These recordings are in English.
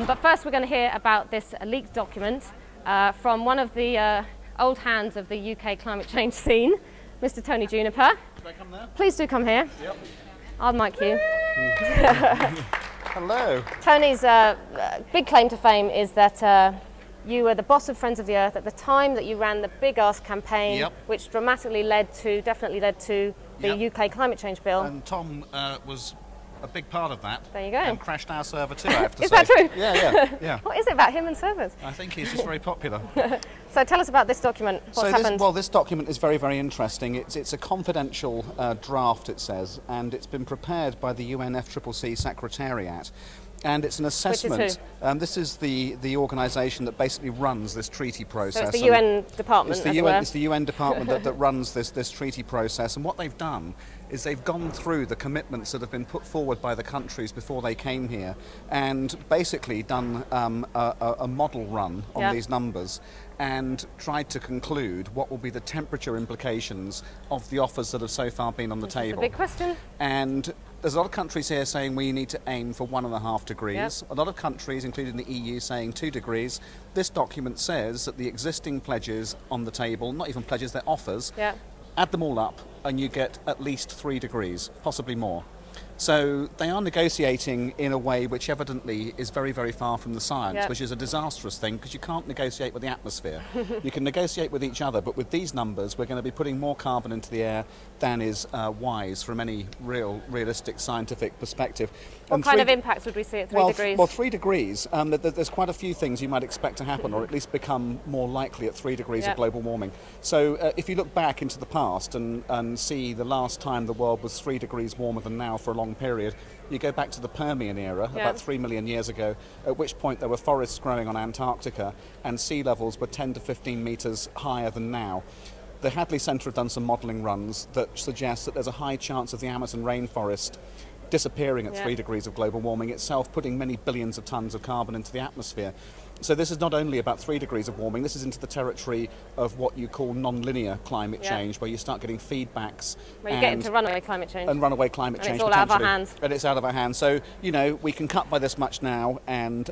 But first we're going to hear about this leaked document from one of the old hands of the UK climate change scene, Mr. Tony Juniper. Should I come there? Please do come here. Yep. I'll mic you. Hello. Tony's big claim to fame is that you were the boss of Friends of the Earth at the time that you ran the Big Ask campaign, yep, which definitely led to the yep, UK climate change bill. And Tom was a big part of that. There you go. And crashed our server too, I have to say. Is that true? Yeah. What is it about him and servers? I think he's just very popular. So tell us about this document. What's happened? This document is very, very interesting. It's a confidential draft, it says, and it's been prepared by the UNFCCC Secretariat. And it's an assessment. Which is who? This is the organisation that basically runs this treaty process. So it's the UN department, It's the UN department that runs this treaty process. And what they've done is they've gone through the commitments that have been put forward by the countries before they came here and basically done a model run on these numbers and tried to conclude what will be the temperature implications of the offers that have so far been on the table. That's a big question. And there's a lot of countries here saying we need to aim for 1.5 degrees. Yep. A lot of countries, including the EU, saying 2 degrees. This document says that the existing pledges on the table, not even pledges, they're offers, add them all up and you get at least 3 degrees, possibly more. So they are negotiating in a way which evidently is very, very far from the science, which is a disastrous thing because you can't negotiate with the atmosphere. You can negotiate with each other, but with these numbers we're going to be putting more carbon into the air than is wise from any realistic scientific perspective. What kind of impacts would we see at 3 degrees? Well, 3 degrees, there's quite a few things you might expect to happen or at least become more likely at 3 degrees of global warming. So if you look back into the past and see the last time the world was 3 degrees warmer than now for a long period, you go back to the Permian era, about 3 million years ago, at which point there were forests growing on Antarctica and sea levels were 10 to 15 metres higher than now. The Hadley Centre have done some modelling runs that suggest that there's a high chance of the Amazon rainforest disappearing at 3 degrees of global warming itself, putting many billions of tonnes of carbon into the atmosphere. So this is not only about 3 degrees of warming, this is into the territory of what you call non-linear climate change, where you start getting feedbacks. Where you get into runaway climate change. And runaway climate change, it's all out of our hands. And it's out of our hands. So, you know, we can cut by this much now and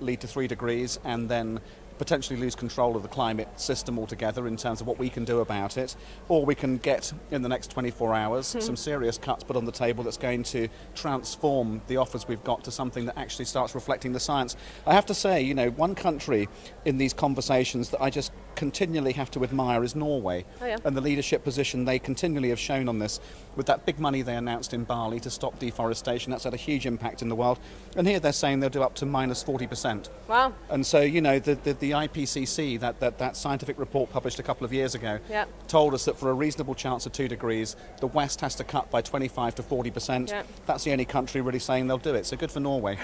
lead to 3 degrees and then potentially lose control of the climate system altogether in terms of what we can do about it, or we can get in the next 24 hours some serious cuts put on the table that's going to transform the offers we've got to something that actually starts reflecting the science. I have to say, you know, one country in these conversations that I just continually have to admire is Norway, and the leadership position they continually have shown on this. With that big money they announced in Bali to stop deforestation, that's had a huge impact in the world, and here they're saying they'll do up to minus 40%. Wow. And so, you know, the IPCC, that scientific report published a couple of years ago, told us that for a reasonable chance of 2 degrees, the West has to cut by 25 to 40%. That's the only country really saying they'll do it, so good for Norway.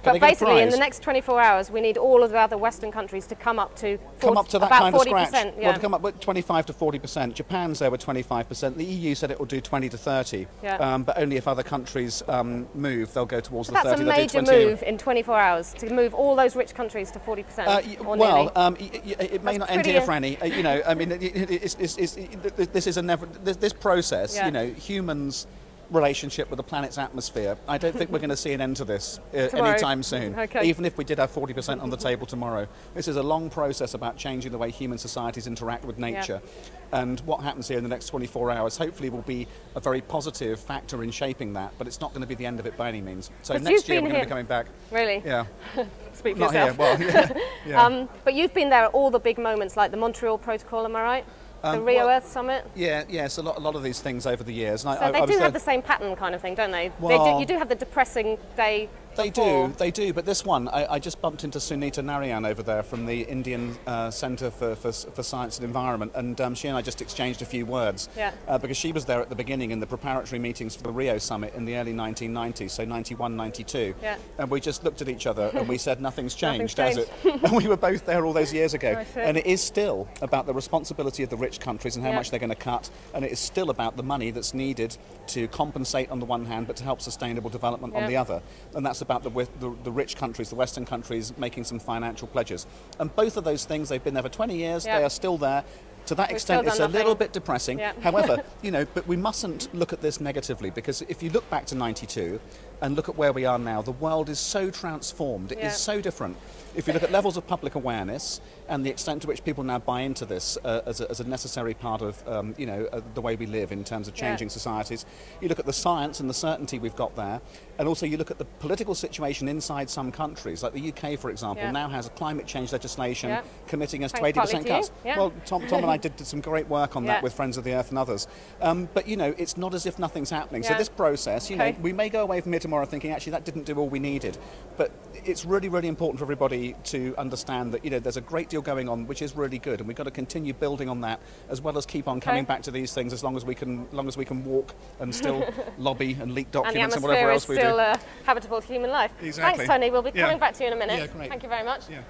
But basically, in the next 24 hours, we need all of the other Western countries to come up to that kind of scratch. Yeah. Well, to come up with 25 to 40%. Japan's there with 25%. The EU said it will do 20 to 30, but only if other countries move, they'll go towards the 30. That's a major move in 24 hours to move all those rich countries to 40%. It may not end here, Franny. You know, I mean, this process. You know, humans' relationship with the planet's atmosphere, I don't think we're going to see an end to this anytime soon, even if we did have 40% on the table tomorrow. This is a long process about changing the way human societies interact with nature, and what happens here in the next 24 hours hopefully will be a very positive factor in shaping that, but it's not going to be the end of it by any means. So next year we're going to be coming back. Really? Yeah. Speak for not yourself. Here. Well, but you've been there at all the big moments like the Montreal Protocol, am I right? The Rio Earth Summit? Yes, a lot of these things over the years. And so they do have the same pattern kind of thing, don't they? You do have the depressing day. They do, but this one, I just bumped into Sunita Narayan over there from the Indian Centre for Science and Environment, and she and I just exchanged a few words, because she was there at the beginning in the preparatory meetings for the Rio Summit in the early 1990s, so 91, 92, and we just looked at each other and we said, nothing's changed, has it? And we were both there all those years ago, and it is still about the responsibility of the rich countries and how much they're going to cut, and it is still about the money that's needed to compensate on the one hand, but to help sustainable development on the other, and that's about the rich countries, the Western countries, making some financial pledges. And both of those things, they've been there for 20 years, they are still there. to that We've extent, still it's done a little nothing. bit depressing. Yeah. However, but we mustn't look at this negatively, because if you look back to 92 and look at where we are now, the world is so transformed. It is so different. If you look at levels of public awareness and the extent to which people now buy into this as a necessary part of the way we live in terms of changing societies, you look at the science and the certainty we've got there, and also you look at the political situation inside some countries, like the UK, for example, now has a climate change legislation committing us to 80% cuts. Well, Tom and I did some great work on that with Friends of the Earth and others. But it's not as if nothing's happening. So this process, we may go away from here tomorrow thinking actually that didn't do all we needed, but it's really, really important for everybody to understand that there's a great deal going on, which is really good, and we've got to continue building on that, as well as keep on coming back to these things as long as we can walk and still lobby and leak documents and whatever else we do. And the atmosphere is still habitable to human life. Exactly. Thanks, Tony. We'll be coming back to you in a minute. Yeah, great. Thank you very much. Yeah.